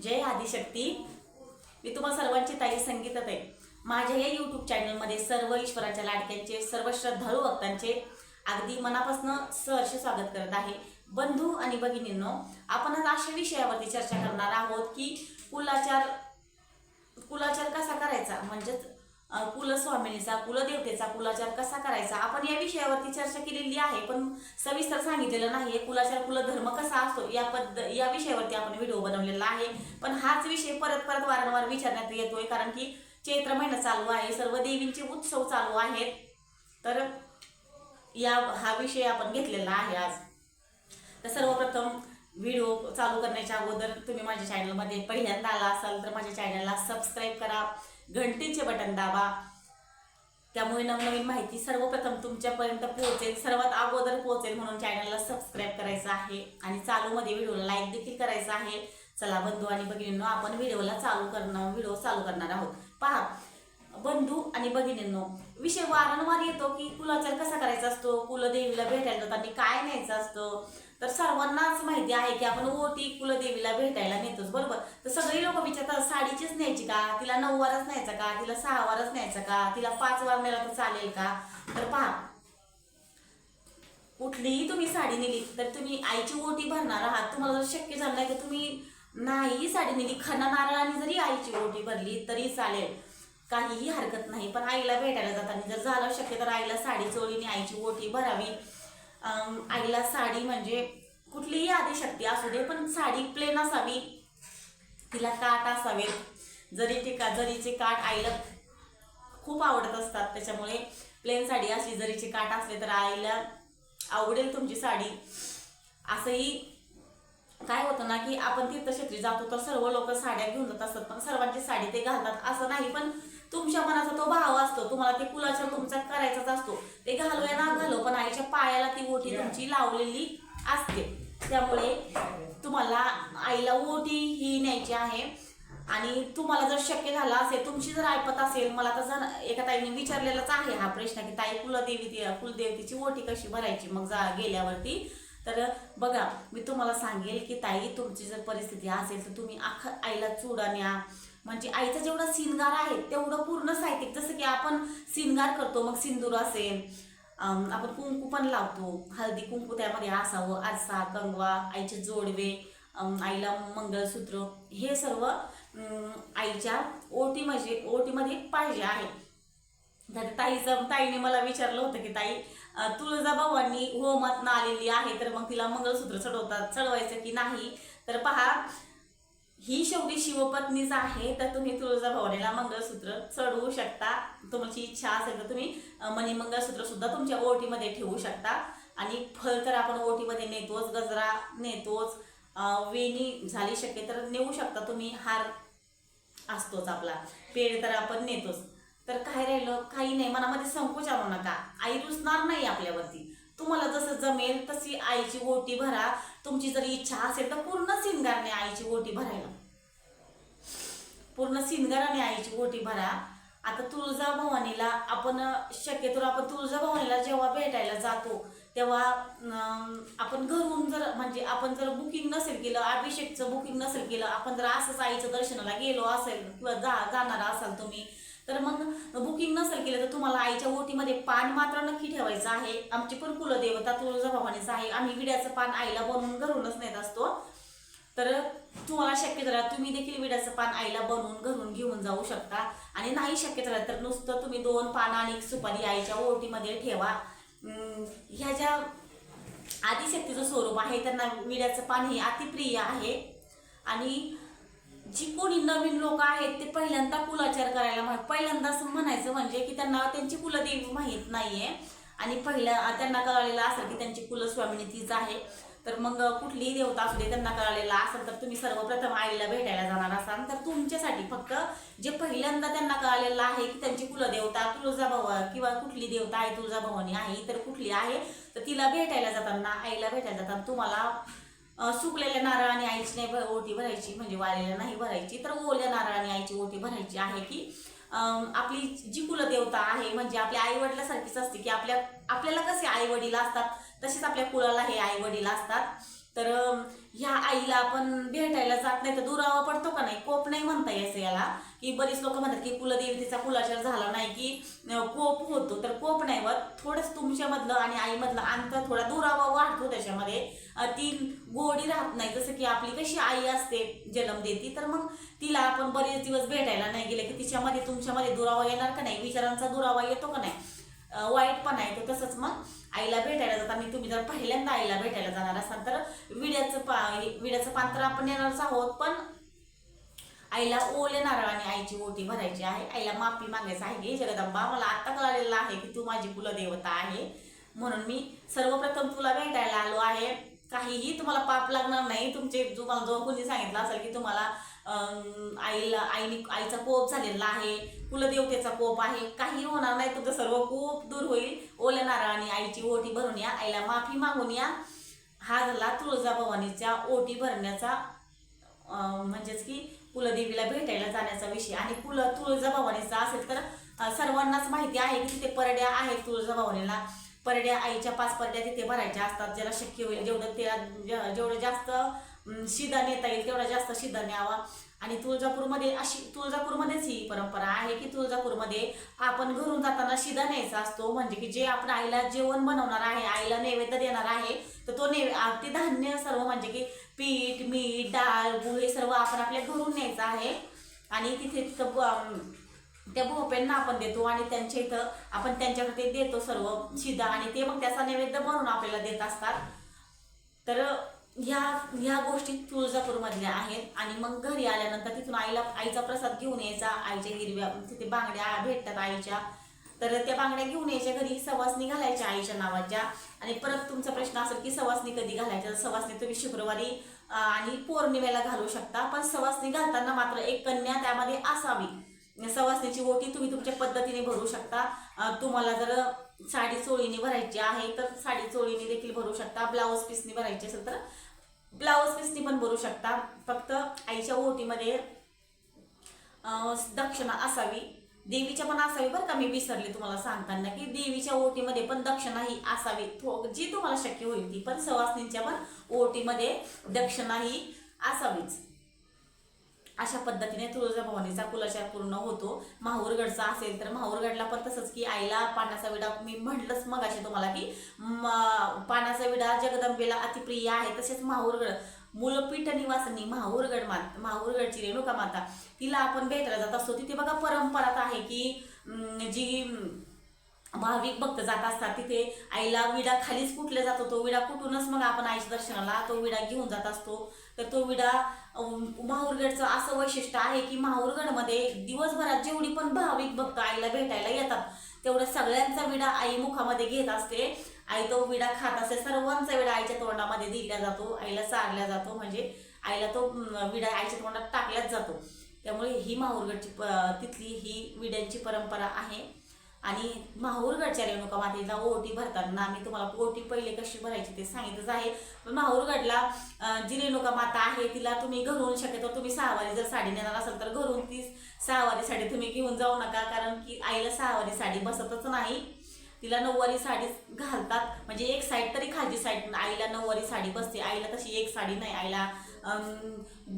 जय आदिशक्ती। मी तुम्हा सर्वांची ताई संगीतात आहे। माझ्या या यूट्यूब चॅनलमध्ये सर्व ईश्वराच्या लाडक्यांचे सर्व श्रद्धाळू भक्तांचे अगदी मनापासून सहर्ष स्वागत करत आहे। बंधू आणि भगिनींनो, आपण आज अशा विषयावरती चर्चा करणार आहोत की कुलाचार कसा करायचा, म्हणजेच कुलस्वामिनीचा कुलदेवतेचा कुलाचार कसा करायचा। आपण या विषयावरती चर्चा केलेली आहे, पण सविस्तर सांगितलेलं नाहीये। कुलाचार कुलधर्म कसा असतो या विषयावरती आपण व्हिडिओ बनवलेला आहे, पण हाच विषय परत वारंवार विचारण्यात येतोय, कारण की चैत्र महिना चालू आहे, सर्व देवींचे उत्सव चालू आहेत, तर हा विषय आपण घेतलेला आहे आज। तर सर्वप्रथम व्हिडिओ चालू करण्याच्या अगोदर तुम्ही माझ्या चॅनलमध्ये पहिल्यांदा आला असाल तर माझ्या चॅनलला सबस्क्राईब करा, घंटीचे बटन दाबा, त्यामुळे नवनवीन माहिती सर्वप्रथम तुमच्यापर्यंत पोहोचेल, सर्वात अगोदर पोहोचेल, म्हणून चॅनलला सबस्क्राईब करायचं आहे आणि चालूमध्ये व्हिडिओला लाईक देखील करायचं आहे। चला बंधू आणि भगिनींनो, आपण व्हिडिओ चालू करणार आहोत। पहा बंधू आणि भगिनींनो, विषय वारंवार येतो की कुलाचार कसा करायचा असतो, कुलदेवीला भेटायला जाताना काय न्यायचं असतं। तर सर्वांनाच माहिती आहे की आपण ओटी कुलदेवीला भेटायला नेतोच, बरोबर। तर सगळे लोक विचारतात साडीचीच न्यायची का, तिला 9 वारच न्यायचा का, तिला 6 वारच न्यायचा का, तिला 5 वार नेला तर चालेल का। तर पहा, कुठलीही तुम्ही साडी नेली तर तुम्ही आईची ओटी भरणार आहात। तुम्हाला जर शक्य झालं नाही तर तुम्ही नाही साडी नेली, खणा नारळाने जरी आईची ओटी भरली तरी चालेल, काहीही हरकत नाही। पण आईला भेटायला जाताना जर झालं शक्य तर आईला साडी चोळीने आईची ओटी भरावी। आईला साडी म्हणजे कुठलीही आदिशक्ती असू दे, पण साडी प्लेन असावी, तिला काठ असावेत, जरीचे काठ आईला खूप आवडत असतात, त्याच्यामुळे प्लेन साडी असली, जरीचे काठ असले तर आईला आवडेल तुमची साडी। असंही काय होतं ना की आपण तीर्थक्षेत्री जातो तर सर्व लोक साड्या घेऊन जात असतात, पण सर्वांची साडी ते घालतात असं नाही, पण तुमच्या मनाचा तो भाव असतो, तुम्हाला ते कुलाचार तुमचा करायचाच असतो, ते घालो या ना घालो, पण आईच्या पायाला ती ओटी तुमची लावलेली असते। त्यामुळे तुम्हाला आईला ओटी ही न्यायची आहे। आणि तुम्हाला जर शक्य झाला असेल, तुमची जर ऐपत असेल, मला तर एका ताईने विचारलेलाच आहे हा प्रश्न की ताई कुलदेवतेची ओटी कशी भरायची मग गेल्यावरती। तर बघा, मी तुम्हाला सांगेल की ताई, तुमची जर परिस्थिती असेल तर तुम्ही आईला चुडा न्या, म्हणजे आईचा जेवढा सिंगार आहे तेवढं पूर्ण साहित्य, जसं की आपण सिंगार करतो, मग सिंदूर असेल, आपण कुंकू पण लावतो, हळदी कुंकू त्यामध्ये असावं, आरसा, कंगवा, आईचे जोडवे, आईला मंगळसूत्र, हे सर्व आईच्या ओटीमध्ये पाहिजे आहे। तर ताईने मला विचारलं होतं की ताई, तुळजाभवानी होमातनं आलेली आहे तर मग तिला मंगळसूत्र चढवायचं की नाही। तर पहा, ही शेवटी शिवपत्नीच आहे, तर तुम्ही तुळजाभवानीला मंगळसूत्र चढवू शकता। तुमची इच्छा असेल तर तुम्ही मणी मंगळसूत्र सुद्धा तुमच्या ओटीमध्ये ठेवू शकता। आणि फळ तर आपण ओटीमध्ये नेतोच, गजरा नेतोच, वेणी झाली शक्य तर नेऊ शकता तुम्ही, हार असतोच आपला, पेढ तर आपण नेतोच। तर काय राहिलं, काही नाही, मनामध्ये संकोच आणू नका, आई रुसणार नाही आपल्यावरती। तुम्हाला जसं जमेल तशी आईची ओटी भरा। तुमची जर इच्छा असेल तर पूर्ण सिंगारने आईची ओटी भरायला, पूर्ण सिंगाराने आईची ओटी भरा। आता तुळजाभवानीला आपण शक्यतो तुळजाभवानीला जेव्हा भेटायला जातो तेव्हा आपण घरून आपण जर बुकिंग नसेल केलं, अभिषेकचं बुकिंग नसेल केलं, आपण जर असंच आईचं दर्शनाला गेलो असेल किंवा जाणार असाल तुम्ही, तर मग बुकिंग नसेल केलं तर तुम्हाला आईच्या ओटीमध्ये पान मात्र नक्की ठेवायचं आहे। आमची पण कुलदेवता तुळजाभवानीच आहे, आम्ही विड्याचं पान आईला बनवून घरूनच नेत असतो। तर तुम्हाला शक्य झालं तुम्ही देखील विड्याचं पान आईला बनवून घरून घेऊन जाऊ शकता, आणि नाही शक्य झालं तर नुसतं तुम्ही 2 पान आणि 1 सुपारी आईच्या ओटीमध्ये ठेवा। ह्या ज्या आदिशक्तीचं स्वरूप आहे त्यांना विड्याचं पान हे अतिप्रिय आहे। आणि जी कोणी नवीन लोक आहेत ते पहिल्यांदा कुलाचार करायला पहिल्यांदा असं म्हणायचं म्हणजे की त्यांना त्यांची कुलदेवी माहीत नाहीये, आणि त्यांना कळलेलं असेल की त्यांची कुलस्वामिनी तीच आहे, तर मग कुठलीही देवता असू दे त्यांना कळलेला असेल तर तुम्ही सर्वप्रथम आईला भेटायला जाणार असाल तर तुमच्यासाठी फक्त जे पहिल्यांदा त्यांना कळलेलं आहे की त्यांची कुलदेवता तुळजाभवानी किंवा कुठली देवता आहे, तुळजाभवानी आहे तर कुठली आहे, तर तिला भेटायला जाताना, आईला भेटायला जाताना तुम्हाला सुकलेल्या नारळाने आईची नाही ओटी भरायची, म्हणजे वाळलेल्या नाही भरायची, तर ओल्या नारळाने आईची ओटी भरायची आहे। की आपली जी कुलदेवता आहे म्हणजे आपल्या आई वडिलासारखीच असते, की आपल्याला कसे आई वडील असतात तसेच आपल्या कुळाला हे आई वडील असतात। तर ह्या आईला आपण भेटायला जात नाही तर दुरावा पडतो का नाही, कोप नाही म्हणता यायचं याला, की बरीच लोक म्हणतात की कुलदेवतेचा कुलाचार झाला नाही की कोप होतो, तर कोप नाही होत. थोडंच तुमच्यामधलं आणि आईमधलं अंतर, थोडा दुरावा वाढतो त्याच्यामध्ये, ती गोडी राहत नाही. जसं की आपली कशी आई असते जन्म देती, तर मग तिला आपण बरेच दिवस भेटायला नाही गेले की तिच्यामध्ये तुमच्यामध्ये दुरावा येणार का नाही, विचारांचा दुरावा येतो का नाही, वाईटपणा येतो. तसंच मग आईला भेटायला जाताना तुम्ही जर पहिल्यांदा आईला भेटायला जाणार असाल तर विड्याचं पान तर आपण येणारच आहोत, पण आईला ओले नारळाने आईची ओटी भरायची आहे, आईला माफी मागायचं आहे की जगदंबा मला आता कळालेलं आहे की तू माझी कुलदेवता आहे, म्हणून मी सर्वप्रथम तुला भेटायला आलो आहे. काहीही तुम्हाला पाप लागणार नाही. तुमचे तुम्हाला जो कोणी सांगितलं असेल की तुम्हाला आईचा कोप झालेला आहे, कुलदेवतेचा कोप आहे, काही होणार नाही. तुमचं सर्व कोप दूर होईल. ओल्या नारळाने आईची ओटी भरून या, आईला माफी मागून या. हा झाला तुळजाभवानीच्या ओटी भरण्याचा म्हणजेच की कुलदेवीला भेटायला जाण्याचा विषय. आणि तुळजाभवानीचा असेल तर सर्वांनाच माहिती आहे की तिथे परड्या आहेत. तुळजाभवानीला परड्या, आईच्या 5 परड्या तिथे भरायच्या असतात. ज्याला शक्य होईल जेवढं जास्त शिदा नेता येईल तेवढा जास्त शिदा न्यावा. आणि तुळजापूरमध्येच ही परंपरा आहे की तुळजापूरमध्ये आपण घरून जाताना शिदा न्यायचा असतो, म्हणजे की जे आपण आईला जेवण बनवणार आहे, आईला नैवेद्य देणार आहे, तर तो ते धान्य सर्व म्हणजे की पीठ, मीठ, डाळ, गूळ हे सर्व आपण आपल्या घरून न्यायचं आहे. आणि तिथे त्या भोप्यांना आपण देतो आणि त्यांच्या इथं आपण त्यांच्याकडे देतो सर्व शिदा, आणि ते मग त्याचा नैवेद्य बनवून आपल्याला देत असतात. तर ह्या गोष्टी तुळजापूरमधल्या आहेत. आणि मग घरी आल्यानंतर तिथून आईचा प्रसाद घेऊन यायचा. आईच्या हिरव्या तिथे बांगड्या भेटतात आईच्या, तर त्या बांगड्या घेऊन यायच्या घरी, सवासणी घालायच्या आईच्या नावाच्या. आणि परत तुमचा प्रश्न असेल की सवासणी कधी घालायच्या, सवासणी तुम्ही शुक्रवारी आणि पौर्णिमेला घालू शकता, पण सवासणी घालताना मात्र एक कन्या त्यामध्ये असावी. सवासणीची ओटी तुम्ही तुमच्या पद्धतीने भरू शकता. तुम्हाला जर साडी चोळीने भरायची आहे तर साडी चोळीने देखील भरू शकता. ब्लाऊज पीसने भरायची असेल तर ब्लाऊज पीसने पण भरू शकता. फक्त आईच्या ओटीमध्ये दक्षिणा असावी, देवीच्या पण असावी बरं का. मी विसरले तुम्हाला सांगताना की देवीच्या ओटीमध्ये पण दक्षिणा ही असावी, जी तुम्हाला शक्य होईल ती, पण सवासणींच्या पण ओटीमध्ये दक्षिणा ही असावीच. अशा पद्धतीने तुळजाभवानीचा कुलाचार पूर्ण होतो. माहूरगडचा असेल तर माहूरगडला पण तसंच की आईला पानाचा विडा, मी म्हटलंच मग असे तुम्हाला की पानाचा विडा जगदंबेला अतिप्रिय आहे. तसेच माहूरगड मूलपीठ निवासिनी माहूरगडची रेणुका माता, तिला आपण भेटायला जात असतो. तिथे बघा परंपरात आहे की जी भाविक भक्त जात असतात तिथे आईला विडा खालीच कुटला जातो. तो विडा कुठूनच मग आपण आईच्या दर्शनाला तो विडा घेऊन जात असतो. तर तो विडा माहूरगडचं असं वैशिष्ट्य आहे की माहूरगडमध्ये दिवसभरात जेवढी पण भाविक भक्त आईला भेटायला येतात तेवढ्या सगळ्यांचा विडा आई मुखामध्ये घेत असते. आई तो विडा खात असते. सर्वांचा विडा आईच्या तोंडामध्ये दिला जातो, आईला चारला जातो, म्हणजे आईला तो विडा आईच्या तोंडात टाकलाच जातो. त्यामुळे ही माहूरगडची तिथली ही विड्यांची परंपरा आहे. आणि माहूरगडच्या रेणुका मातेला ओटी भरताना मी तुम्हाला ओटी पहिले कशी भरायची ते सांगितलंच आहे. पण माहूरगडला जी रेणुका माता आहे तिला तुम्ही घरून शक्यतो तुम्ही 6 वारी जर साडी नेणार असाल तर घरून ती 6 वारी साडी तुम्ही घेऊन जाऊ नका, कारण की आईला 6 वारी साडी बसतच नाही. तिला 9 वारी साडी घालतात, म्हणजे एक साईड तरी खालची साईड आईला 9 वारी साडी बसते. आईला तशी एक साडी नाही, आईला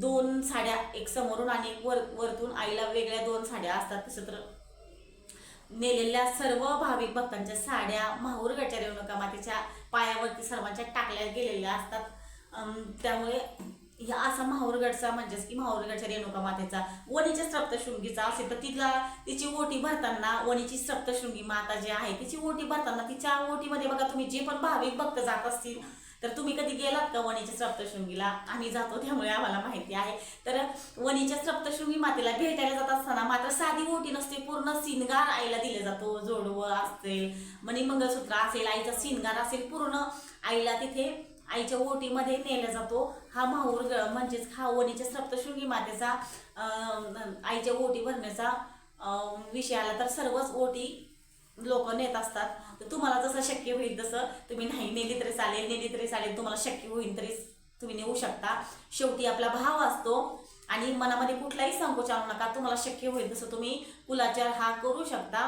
2 साड्या, एक समोरून आणि एक वरतून आईला वेगळ्या 2 साड्या असतात. तसं तर नेलेल्या सर्व भाविक भक्तांच्या साड्या माहूरगडच्या रेणुका मातेच्या पायावरती सर्वांच्या टाकल्या गेलेल्या असतात. त्यामुळे ह्या असा माहूरगडचा म्हणजेच की माहूरगडच्या रेणुका मातेचा वणीच्या सप्तशृंगीचा असेल तर तिची ओटी भरताना वणीची सप्तशृंगी माता जी आहे तिची ओटी भरताना तिच्या ओटीमध्ये बघा तुम्ही जे पण भाविक भक्त जात असतील तर तुम्ही कधी गेलात का वणीच्या सप्तशृंगीला? आम्ही जातो त्यामुळे आम्हाला माहिती आहे. तर वणीच्या सप्तशृंगी मातेला भेटायला जात असताना मात्र साधी ओटी नसते, पूर्ण शिंगार आईला दिले जातो. जोडवं असेल, मणिमंगळसूत्र असेल, आईचा शिंगार असेल, पूर्ण आईला तिथे आईच्या ओटीमध्ये नेला जातो. हा माहूरगड म्हणजेच हा वणीच्या सप्तशृंगी मातेचा आईच्या ओटी भरण्याचा विषय आला तर सर्वच ओटी लोक नेत असतात. तर तुम्हाला जसं शक्य होईल तसं तुम्ही नाही नेली तरी चालेल, नेली तरी चालेल, तुम्हाला शक्य होईल तरी तुम्ही नेऊ शकता. शेवटी आपला भाव असतो आणि मनामध्ये कुठलाही संकोच आणू नका. तुम्हाला शक्य होईल तसं तुम्ही कुलाचार हा करू शकता.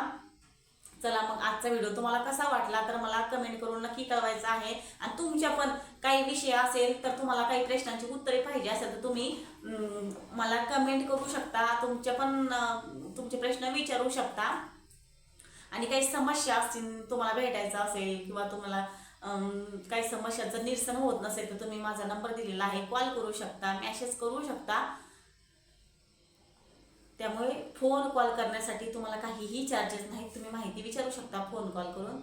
चला मग आजचा व्हिडिओ तुम्हाला कसा वाटला तर मला कमेंट करून नक्की कळवायचं आहे. आणि तुमच्या पण काही विषय असेल तर तुम्हाला काही प्रश्नांची उत्तरे पाहिजे असेल तर तुम्ही मला कमेंट करू शकता. तुमचे प्रश्न विचारू शकता. आणि काही समस्या असतील तुम्हाला भेटायचं असेल किंवा तुम्हाला काही समस्यांचं निरसन होत नसेल तर तुम्ही माझा नंबर दिलेला आहे, कॉल करू शकता, मेसेज करू शकता. त्यामुळे फोन कॉल करण्यासाठी तुम्हाला काहीही चार्जेस नाहीत. तुम्ही माहिती विचारू शकता फोन कॉल करून.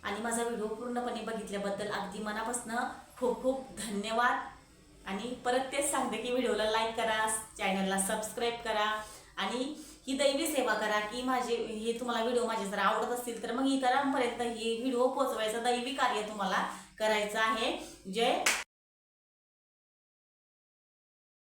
आणि माझा व्हिडिओ पूर्णपणे बघितल्याबद्दल अगदी मनापासून खूप खूप धन्यवाद. आणि परत तेच सांगते की व्हिडिओला लाईक करा, चॅनलला सबस्क्राईब करा आणि ही दैवी सेवा करा की हे तुम्हाला व्हिडिओ माझे जर आवडत असतील तर मग इतरांपर्यंत ही व्हिडिओ पोहोचवायचं दैवी कार्य तुम्हाला करायचं आहे. जय